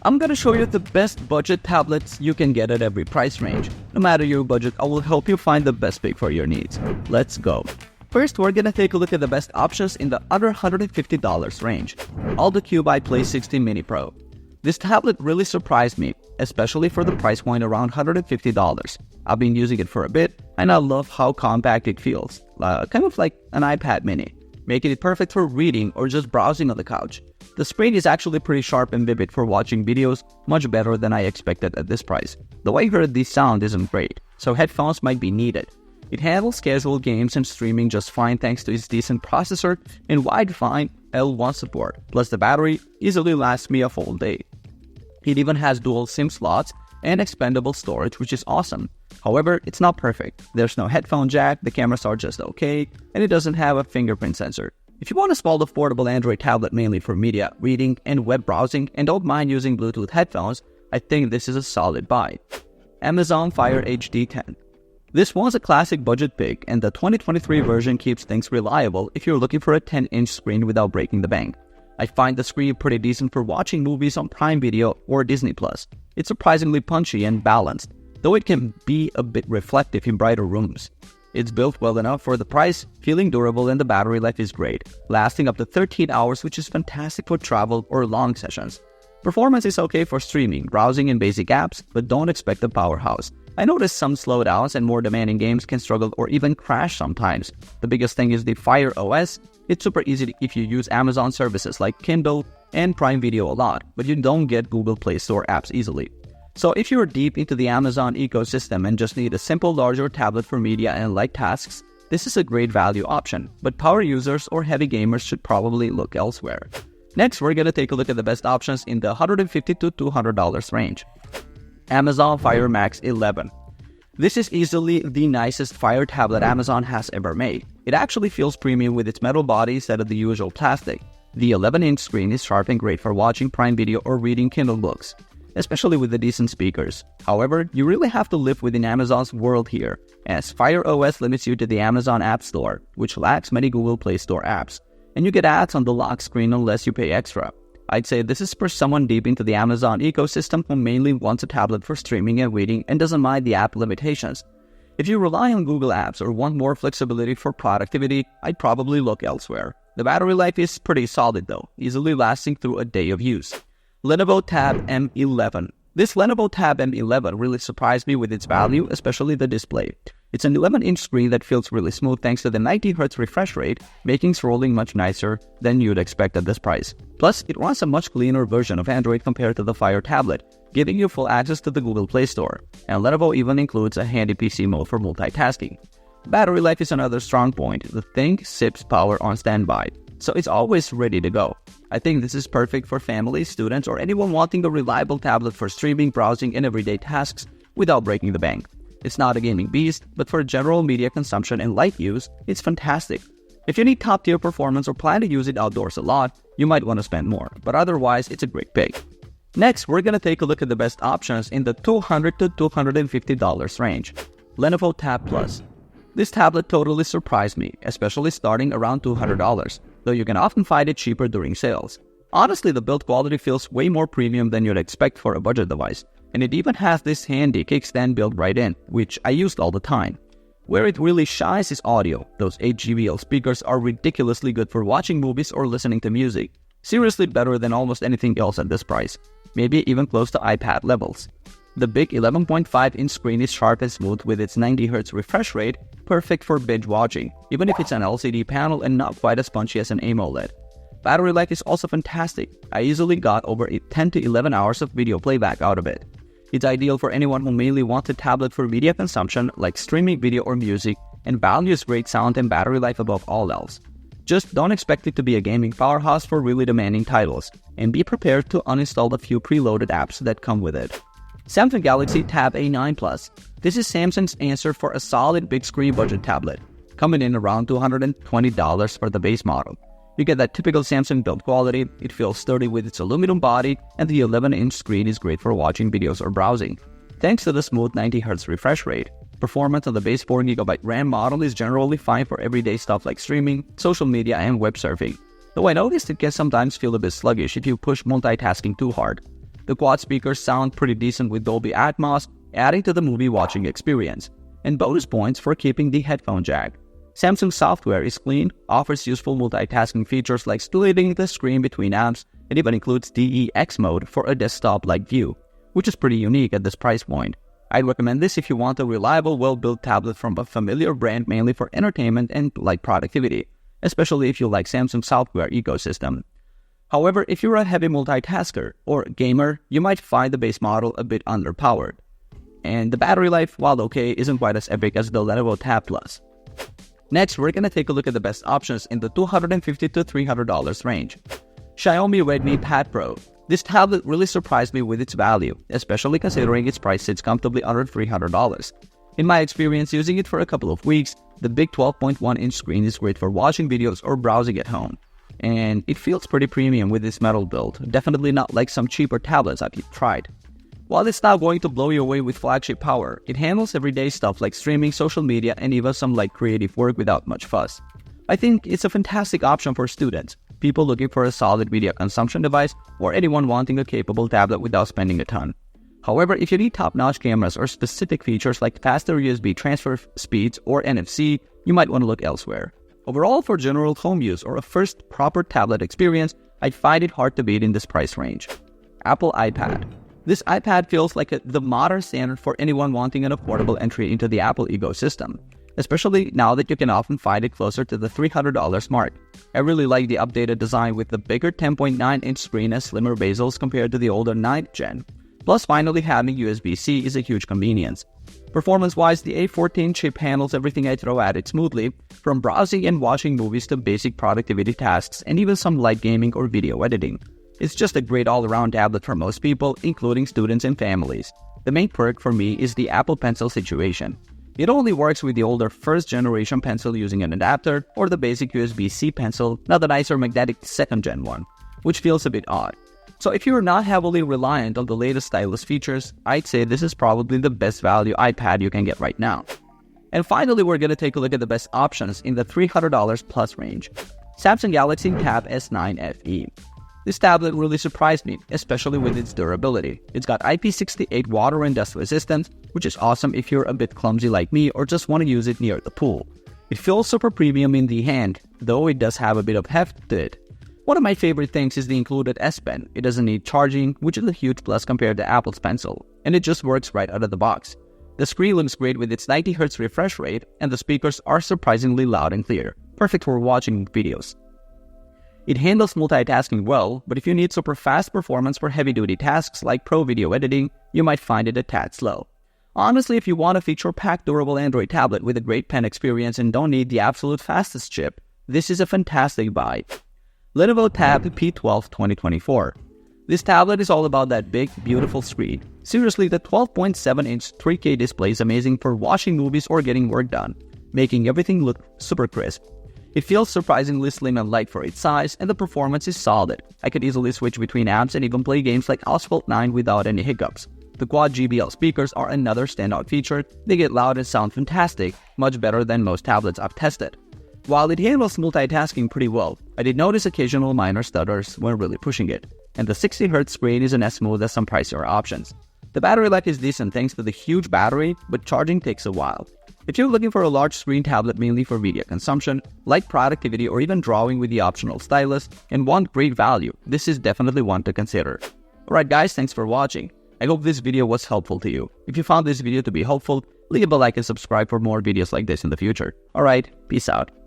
I'm gonna show you the best budget tablets you can get at every price range. No matter your budget, I will help you find the best pick for your needs. Let's go. First, we're gonna take a look at the best options in the under $150 range. Aldo Cube iPlay 16 Mini Pro. This tablet really surprised me, especially for the price point around $150. I've been using it for a bit, and I love how compact it feels, kind of like an iPad mini, making it perfect for reading or just browsing on the couch. The screen is actually pretty sharp and vivid for watching videos, much better than I expected at this price. The way I heard the sound isn't great, so headphones might be needed. It handles casual games and streaming just fine thanks to its decent processor and wide-fine L1 support, plus the battery easily lasts me a full day. It even has dual SIM slots and expandable storage, which is awesome. However, it's not perfect. There's no headphone jack, the cameras are just okay, and it doesn't have a fingerprint sensor. If you want a small affordable Android tablet mainly for media, reading, and web browsing and don't mind using Bluetooth headphones, I think this is a solid buy. Amazon Fire HD 10. This was a classic budget pick, and the 2023 version keeps things reliable if you're looking for a 10-inch screen without breaking the bank. I find the screen pretty decent for watching movies on Prime Video or Disney+. It's surprisingly punchy and balanced, though it can be a bit reflective in brighter rooms. It's built well enough for the price, feeling durable, and the battery life is great, lasting up to 13 hours, which is fantastic for travel or long sessions. Performance is okay for streaming, browsing, and basic apps, but don't expect a powerhouse. I noticed some slowdowns and more demanding games can struggle or even crash sometimes. The biggest thing is the Fire OS. It's super easy if you use Amazon services like Kindle and Prime Video a lot, but you don't get Google Play Store apps easily. So if you're deep into the Amazon ecosystem and just need a simple larger tablet for media and light tasks, this is a great value option, but power users or heavy gamers should probably look elsewhere. Next, we're gonna take a look at the best options in the $150 to $200 range. Amazon Fire Max 11. This is easily the nicest Fire tablet Amazon has ever made. It actually feels premium with its metal body instead of the usual plastic. The 11-inch screen is sharp and great for watching Prime Video or reading Kindle books, especially with the decent speakers. However, you really have to live within Amazon's world here, as Fire OS limits you to the Amazon App Store, which lacks many Google Play Store apps, and you get ads on the lock screen unless you pay extra. I'd say this is for someone deep into the Amazon ecosystem who mainly wants a tablet for streaming and reading and doesn't mind the app limitations. If you rely on Google Apps or want more flexibility for productivity, I'd probably look elsewhere. The battery life is pretty solid though, easily lasting through a day of use. Lenovo Tab M11. This Lenovo Tab M11 really surprised me with its value, especially the display. It's an 11-inch screen that feels really smooth thanks to the 90Hz refresh rate, making scrolling much nicer than you'd expect at this price. Plus, it runs a much cleaner version of Android compared to the Fire tablet, giving you full access to the Google Play Store. And Lenovo even includes a handy PC mode for multitasking. Battery life is another strong point. The thing sips power on standby, so it's always ready to go. I think this is perfect for families, students, or anyone wanting a reliable tablet for streaming, browsing, and everyday tasks without breaking the bank. It's not a gaming beast, but for general media consumption and light use, it's fantastic. If you need top-tier performance or plan to use it outdoors a lot, you might want to spend more, but otherwise, it's a great pick. Next, we're going to take a look at the best options in the $200 to $250 range. Lenovo Tab Plus. This tablet totally surprised me, especially starting around $200, though you can often find it cheaper during sales. Honestly, the build quality feels way more premium than you'd expect for a budget device, and it even has this handy kickstand built right in, which I used all the time. Where it really shines is audio. Those 8 JBL speakers are ridiculously good for watching movies or listening to music. Seriously better than almost anything else at this price, maybe even close to iPad levels. The big 11.5-inch screen is sharp and smooth with its 90Hz refresh rate, perfect for binge watching, even if it's an LCD panel and not quite as punchy as an AMOLED. Battery life is also fantastic. I easily got over 10 to 11 hours of video playback out of it. It's ideal for anyone who mainly wants a tablet for media consumption like streaming video or music and values great sound and battery life above all else. Just don't expect it to be a gaming powerhouse for really demanding titles, and be prepared to uninstall a few preloaded apps that come with it. Samsung Galaxy Tab A9 Plus. This is Samsung's answer for a solid big screen budget tablet, coming in around $220 for the base model. You get that typical Samsung build quality, it feels sturdy with its aluminum body, and the 11-inch screen is great for watching videos or browsing. Thanks to the smooth 90Hz refresh rate, performance on the base 4GB RAM model is generally fine for everyday stuff like streaming, social media, and web surfing. Though I noticed it can sometimes feel a bit sluggish if you push multitasking too hard. The quad speakers sound pretty decent with Dolby Atmos, adding to the movie watching experience. And bonus points for keeping the headphone jack. Samsung software is clean, offers useful multitasking features like splitting the screen between apps, and even includes DeX mode for a desktop-like view, which is pretty unique at this price point. I'd recommend this if you want a reliable, well-built tablet from a familiar brand mainly for entertainment and light productivity, especially if you like Samsung software ecosystem. However, if you're a heavy multitasker or gamer, you might find the base model a bit underpowered. And the battery life, while okay, isn't quite as epic as the Lenovo Tab Plus. Next, we're gonna take a look at the best options in the $250 to $300 range. Xiaomi Redmi Pad Pro. This tablet really surprised me with its value, especially considering its price sits comfortably under $300. In my experience using it for a couple of weeks, the big 12.1-inch screen is great for watching videos or browsing at home. And it feels pretty premium with this metal build, definitely not like some cheaper tablets I've tried. While it's not going to blow you away with flagship power, it handles everyday stuff like streaming, social media, and even some light creative work without much fuss. I think it's a fantastic option for students, people looking for a solid media consumption device, or anyone wanting a capable tablet without spending a ton. However, if you need top-notch cameras or specific features like faster USB transfer speeds or NFC, you might want to look elsewhere. Overall, for general home use or a first proper tablet experience, I find it hard to beat in this price range. Apple iPad. This iPad feels like the modern standard for anyone wanting an affordable entry into the Apple ecosystem, especially now that you can often find it closer to the $300 mark. I really like the updated design with the bigger 10.9-inch screen and slimmer bezels compared to the older 9th gen. Plus, finally having USB-C is a huge convenience. Performance-wise, the A14 chip handles everything I throw at it smoothly, from browsing and watching movies to basic productivity tasks and even some light gaming or video editing. It's just a great all-around tablet for most people, including students and families. The main perk for me is the Apple Pencil situation. It only works with the older first-generation pencil using an adapter, or the basic USB-C pencil, not the nicer magnetic 2nd gen one, which feels a bit odd. So if you're not heavily reliant on the latest stylus features, I'd say this is probably the best value iPad you can get right now. And finally, we're going to take a look at the best options in the $300 plus range. Samsung Galaxy Tab S9 FE. This tablet really surprised me, especially with its durability. It's got IP68 water and dust resistance, which is awesome if you're a bit clumsy like me or just want to use it near the pool. It feels super premium in the hand, though it does have a bit of heft to it. One of my favorite things is the included S Pen. It doesn't need charging, which is a huge plus compared to Apple's Pencil, and it just works right out of the box. The screen looks great with its 90Hz refresh rate, and the speakers are surprisingly loud and clear, perfect for watching videos. It handles multitasking well, but if you need super fast performance for heavy-duty tasks like pro video editing, you might find it a tad slow. Honestly, if you want a feature-packed durable Android tablet with a great pen experience and don't need the absolute fastest chip, this is a fantastic buy. Lenovo Tab P12 2024. This tablet is all about that big, beautiful screen. Seriously, the 12.7-inch 3K display is amazing for watching movies or getting work done, making everything look super crisp. It feels surprisingly slim and light for its size, and the performance is solid. I could easily switch between apps and even play games like Asphalt 9 without any hiccups. The quad JBL speakers are another standout feature. They get loud and sound fantastic, much better than most tablets I've tested. While it handles multitasking pretty well, I did notice occasional minor stutters when really pushing it, and the 60Hz screen isn't as smooth as some pricier options. The battery life is decent thanks to the huge battery, but charging takes a while. If you're looking for a large screen tablet mainly for video consumption, light productivity, or even drawing with the optional stylus, and want great value, this is definitely one to consider. Alright guys, thanks for watching. I hope this video was helpful to you. If you found this video to be helpful, leave a like and subscribe for more videos like this in the future. Alright, peace out.